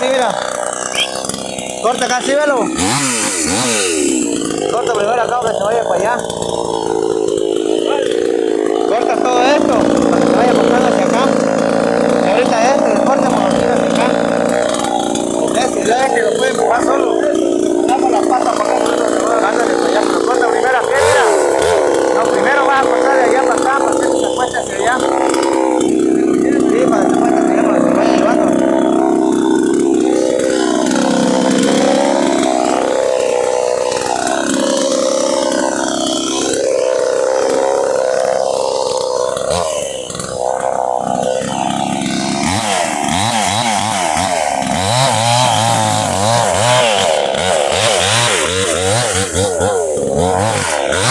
así, mira. Corta acá, sí, velo. Corta primero acá para que se vaya para allá. Corta todo esto para que se vaya pasando hacia acá. Y ahorita este, el corte por hacia acá. Este lo puede empujar solo. Damos la pata para acá. Ándale para allá. Pero corta primero aquí, mira. No, primero vas a cortar de allá para acá para que se cueste hacia allá.